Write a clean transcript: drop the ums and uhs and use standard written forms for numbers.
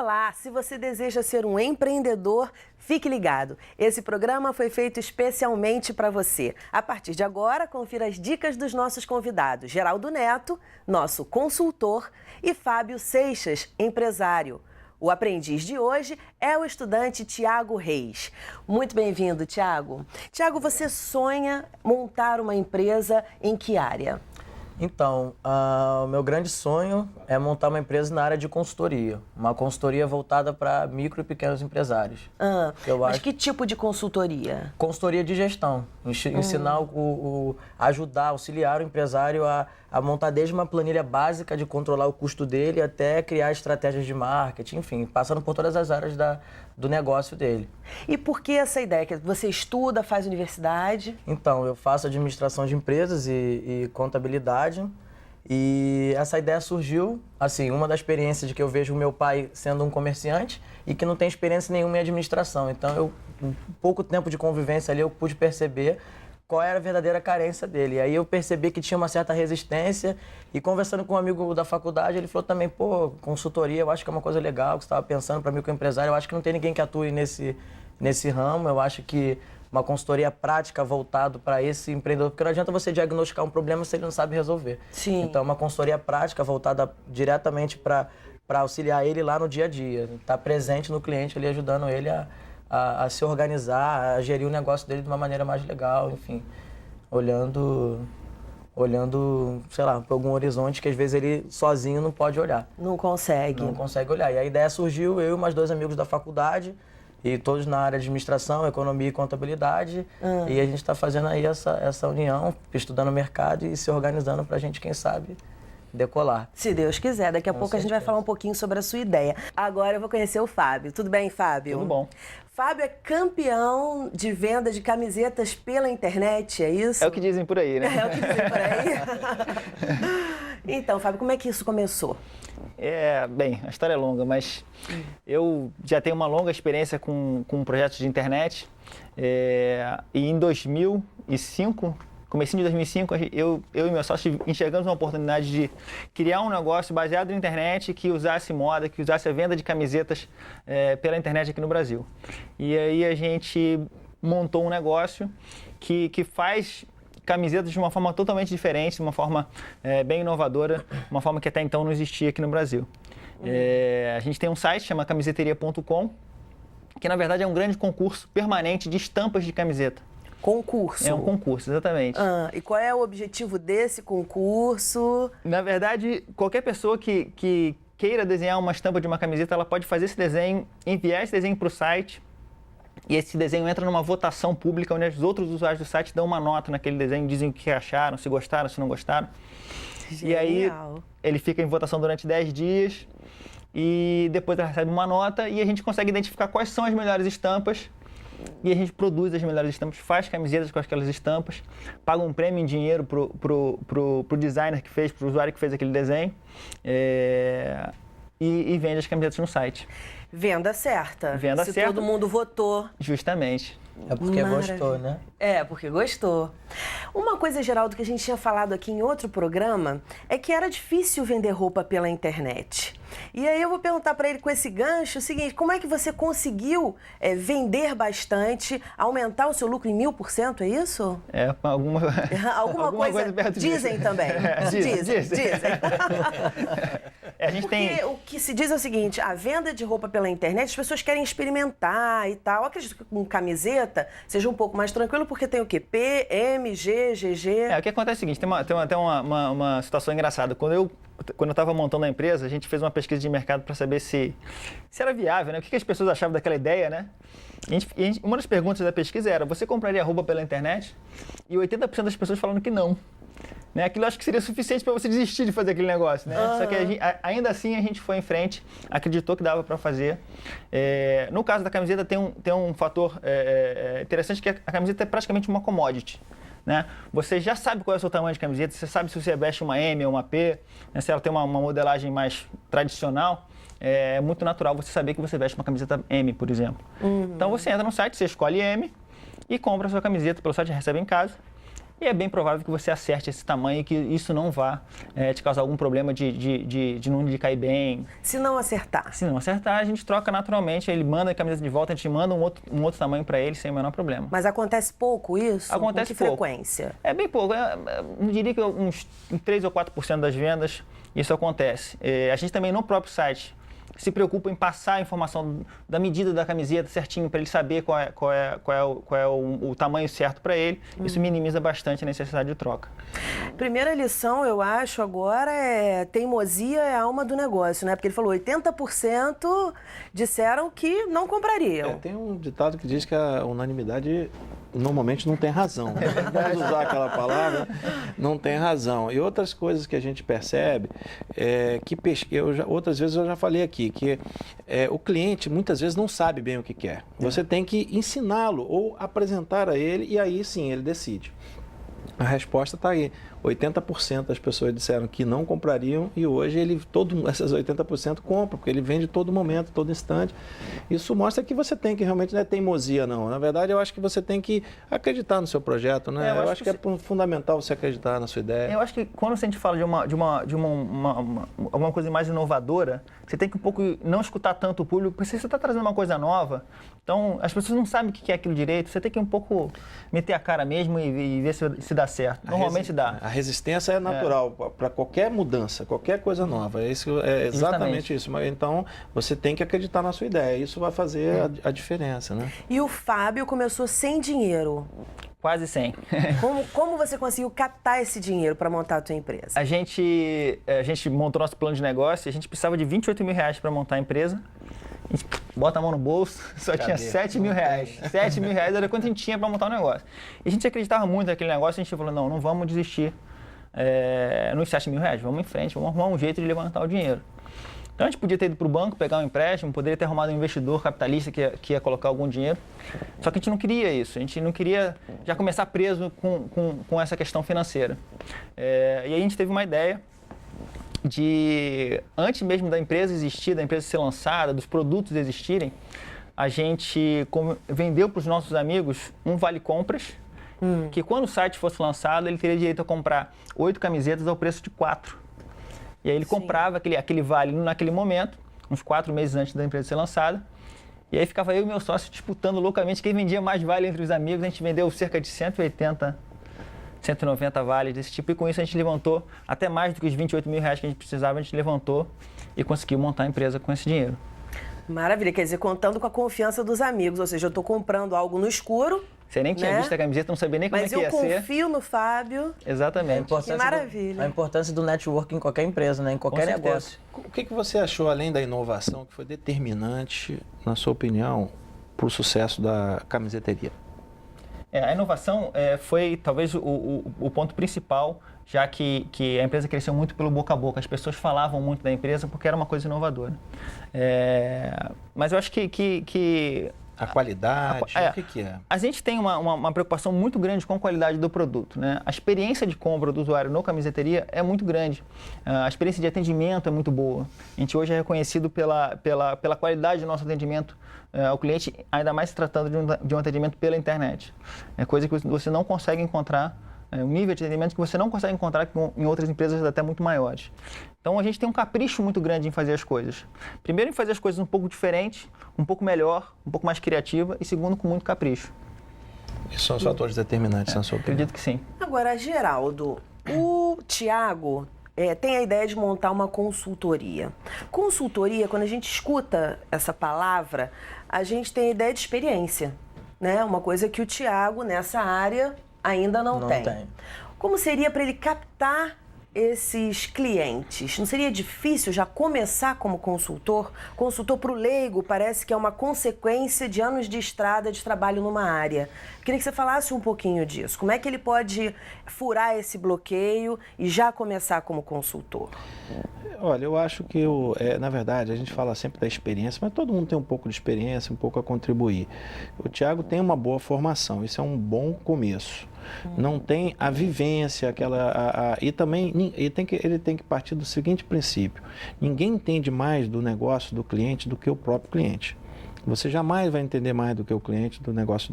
Olá, se você deseja ser um empreendedor, fique ligado. Esse programa foi feito especialmente para você. A partir de agora, confira as dicas dos nossos convidados, Geraldo Neto, nosso consultor, e Fábio Seixas, empresário. O aprendiz de hoje é o estudante Tiago Reis. Muito bem-vindo, Tiago. Tiago, você sonha montar uma empresa em que área? Então, o meu grande sonho é montar uma empresa na área de consultoria. Uma consultoria voltada para micro e pequenos empresários. Mas que tipo de consultoria? Consultoria de gestão. Ensinar, ajudar, auxiliar o empresário a montar desde uma planilha básica de controlar o custo dele até criar estratégias de marketing, enfim, passando por todas as áreas do negócio dele. E por que essa ideia? Você estuda, faz universidade? Então, eu faço administração de empresas e contabilidade. E essa ideia surgiu, assim, uma das experiências de que eu vejo o meu pai sendo um comerciante e que não tem experiência nenhuma em administração. Então, pouco tempo de convivência ali, eu pude perceber qual era a verdadeira carência dele. E aí eu percebi que tinha uma certa resistência e conversando com um amigo da faculdade, ele falou também, consultoria, eu acho que é uma coisa legal, que você estava pensando para microempresário, eu acho que não tem ninguém que atue nesse ramo, eu acho que uma consultoria prática voltada para esse empreendedor, porque não adianta você diagnosticar um problema se ele não sabe resolver. Sim. Então, uma consultoria prática voltada diretamente para auxiliar ele lá no dia a dia, estar presente no cliente ali, ajudando ele a se organizar, a gerir o negócio dele de uma maneira mais legal, enfim, olhando, sei lá, para algum horizonte que às vezes ele sozinho não pode olhar. Não consegue. Não consegue olhar. E a ideia surgiu, eu e mais 2 amigos da faculdade, e todos na área de administração, economia e contabilidade, e a gente está fazendo aí essa união, estudando o mercado e se organizando para a gente, quem sabe, decolar. Se Deus quiser. Daqui a pouco a gente vai falar um pouquinho sobre a sua ideia. Agora eu vou conhecer o Fábio. Tudo bem, Fábio? Tudo bom. Fábio é campeão de venda de camisetas pela internet, é isso? É o que dizem por aí, né? É o que dizem por aí. Então, Fábio, como é que isso começou? Bem, a história é longa, mas eu já tenho uma longa experiência com projetos de internet. E em 2005... Comecinho de 2005, eu e meu sócio enxergamos uma oportunidade de criar um negócio baseado na internet que usasse moda, que usasse a venda de camisetas pela internet aqui no Brasil. E aí a gente montou um negócio que faz camisetas de uma forma totalmente diferente, de uma forma bem inovadora, uma forma que até então não existia aqui no Brasil. A gente tem um site, chama camiseteria.com, que na verdade é um grande concurso permanente de estampas de camiseta. Concurso? É um concurso, exatamente. E qual é o objetivo desse concurso? Na verdade, qualquer pessoa que queira desenhar uma estampa de uma camiseta, ela pode fazer esse desenho, enviar esse desenho para o site, e esse desenho entra numa votação pública, onde os outros usuários do site dão uma nota naquele desenho, dizem o que acharam, se gostaram, se não gostaram. Genial. E aí, ele fica em votação durante 10 dias, e depois ela recebe uma nota, e a gente consegue identificar quais são as melhores estampas, e a gente produz as melhores estampas, faz camisetas com aquelas estampas, paga um prêmio em dinheiro pro designer que fez, pro usuário que fez aquele desenho, e vende as camisetas no site. Venda certa. Venda Se certa. todo mundo votou. Justamente. É porque gostou, né? É, porque gostou. Uma coisa, Geraldo, que a gente tinha falado aqui em outro programa é que era difícil vender roupa pela internet. E aí eu vou perguntar para ele com esse gancho o seguinte, como é que você conseguiu vender bastante, aumentar o seu lucro em 1000%, é isso? Alguma coisa perto dizem disso. também. Dizem. A gente Porque o que se diz é o seguinte, a venda de roupa pela internet, as pessoas querem experimentar e tal. Eu acredito que com camiseta seja um pouco mais tranquilo, porque tem o quê? P, M, G, GG. O que acontece é o seguinte, tem até uma situação engraçada. Quando eu estava montando a empresa, a gente fez uma pesquisa de mercado para saber se era viável, né? O que as pessoas achavam daquela ideia, né? Uma das perguntas da pesquisa era, você compraria roupa pela internet? E 80% das pessoas falando que não. Né? Aquilo eu acho que seria suficiente para você desistir de fazer aquele negócio, né? Só que ainda assim a gente foi em frente, acreditou que dava para fazer. No caso da camiseta tem um fator interessante, que a camiseta é praticamente uma commodity. Né? Você já sabe qual é o seu tamanho de camiseta, você sabe se você veste uma M ou uma P, né? Se ela tem uma modelagem mais tradicional, é muito natural você saber que você veste uma camiseta M, por exemplo. Então você entra no site, você escolhe M e compra a sua camiseta pelo site, recebe em casa. E é bem provável que você acerte esse tamanho e que isso não vá te causar algum problema de não lhe cair bem. Se não acertar? Se não acertar, a gente troca naturalmente, ele manda a camiseta de volta, a gente manda um outro tamanho para ele sem o menor problema. Mas acontece pouco isso? Acontece Com que pouco. frequência? É bem pouco, eu diria que uns 3 ou 4% das vendas isso acontece. A gente também no próprio site se preocupa em passar a informação da medida da camiseta certinho para ele saber qual é o tamanho certo para ele. Isso minimiza bastante a necessidade de troca. Primeira lição, eu acho, agora é teimosia é a alma do negócio, né? Porque ele falou 80% disseram que não comprariam. Tem um ditado que diz que a unanimidade normalmente não tem razão. Vamos usar aquela palavra, não tem razão. E outras coisas que a gente percebe, outras vezes eu já falei aqui, que o cliente muitas vezes não sabe bem o que quer. Você tem que ensiná-lo ou apresentar a ele e aí sim ele decide. A resposta está aí. 80% das pessoas disseram que não comprariam e hoje essas 80% compram, porque ele vende todo momento, todo instante. Isso mostra que você tem que realmente, não é teimosia não. Na verdade, eu acho que você tem que acreditar no seu projeto, né? Eu acho que é fundamental você acreditar na sua ideia. Eu acho que quando a gente fala de alguma coisa mais inovadora, você tem que um pouco não escutar tanto o público, porque você está trazendo uma coisa nova, então as pessoas não sabem o que é aquilo direito, você tem que um pouco meter a cara mesmo e ver se dá certo. Normalmente dá. A resistência é natural para qualquer mudança, qualquer coisa nova. Isso é exatamente isso. Então, você tem que acreditar na sua ideia. Isso vai fazer a diferença, né? E o Fábio começou sem dinheiro. Quase 100. Como você conseguiu captar esse dinheiro para montar a tua empresa? A gente montou nosso plano de negócio e a gente precisava de 28 mil reais para montar a empresa. A gente bota a mão no bolso, só tinha 7 mil reais. 7 mil reais era quanto a gente tinha para montar o negócio. E a gente acreditava muito naquele negócio, a gente falou, não vamos desistir nos 7 mil reais, vamos em frente, vamos arrumar um jeito de levantar o dinheiro. Então a gente podia ter ido para o banco, pegar um empréstimo, poderia ter arrumado um investidor capitalista que ia colocar algum dinheiro. Só que a gente não queria isso, a gente não queria já começar preso com essa questão financeira. E aí a gente teve uma ideia de, antes mesmo da empresa existir, da empresa ser lançada, dos produtos existirem, a gente vendeu para os nossos amigos um vale-compras, que quando o site fosse lançado, ele teria direito a comprar 8 camisetas ao preço de 4. E aí ele comprava aquele vale naquele momento, uns 4 meses antes da empresa ser lançada, e aí ficava eu e meu sócio disputando loucamente quem vendia mais vale entre os amigos. A gente vendeu cerca de 190 vales desse tipo, e com isso a gente levantou até mais do que os 28 mil reais que a gente precisava, a gente levantou e conseguiu montar a empresa com esse dinheiro. Maravilha, quer dizer, contando com a confiança dos amigos, ou seja, eu estou comprando algo no escuro. Você nem tinha visto a camiseta, não sabia nem como é que ia ser. Mas eu confio no Fábio. Exatamente. Que maravilha. A importância do network em qualquer empresa, né? Em qualquer negócio. O que você achou, além da inovação, que foi determinante, na sua opinião, para o sucesso da camiseteria? A inovação foi talvez o ponto principal, já que a empresa cresceu muito pelo boca a boca. As pessoas falavam muito da empresa porque era uma coisa inovadora. Mas eu acho que a qualidade, o que é? A gente tem uma preocupação muito grande com a qualidade do produto, né? A experiência de compra do usuário no camiseteria é muito grande. A experiência de atendimento é muito boa. A gente hoje é reconhecido pela qualidade do nosso atendimento ao cliente, ainda mais se tratando de um atendimento pela internet. É coisa que você não consegue encontrar, um nível de atendimento que você não consegue encontrar em outras empresas até muito maiores. Então a gente tem um capricho muito grande em fazer as coisas. Primeiro, em fazer as coisas um pouco diferentes, um pouco melhor, um pouco mais criativa, e segundo, com muito capricho. Esses são os fatores determinantes, na sua opinião? Acredito que sim. Agora, Geraldo, o Thiago tem a ideia de montar uma consultoria. Consultoria, quando a gente escuta essa palavra, a gente tem a ideia de experiência, né? Uma coisa que o Thiago, nessa área, ainda não tem. Como seria para ele captar esses clientes? Não seria difícil já começar como consultor? Consultor para o leigo parece que é uma consequência de anos de estrada, de trabalho numa área. Queria que você falasse um pouquinho disso. Como é que ele pode furar esse bloqueio e já começar como consultor? Olha, eu acho que, na verdade, a gente fala sempre da experiência, mas todo mundo tem um pouco de experiência, um pouco a contribuir. O Thiago tem uma boa formação, isso é um bom começo. Não tem a vivência, e também ele tem que partir do seguinte princípio: ninguém entende mais do negócio do cliente do que o próprio cliente. Você jamais vai entender mais do que o cliente do negócio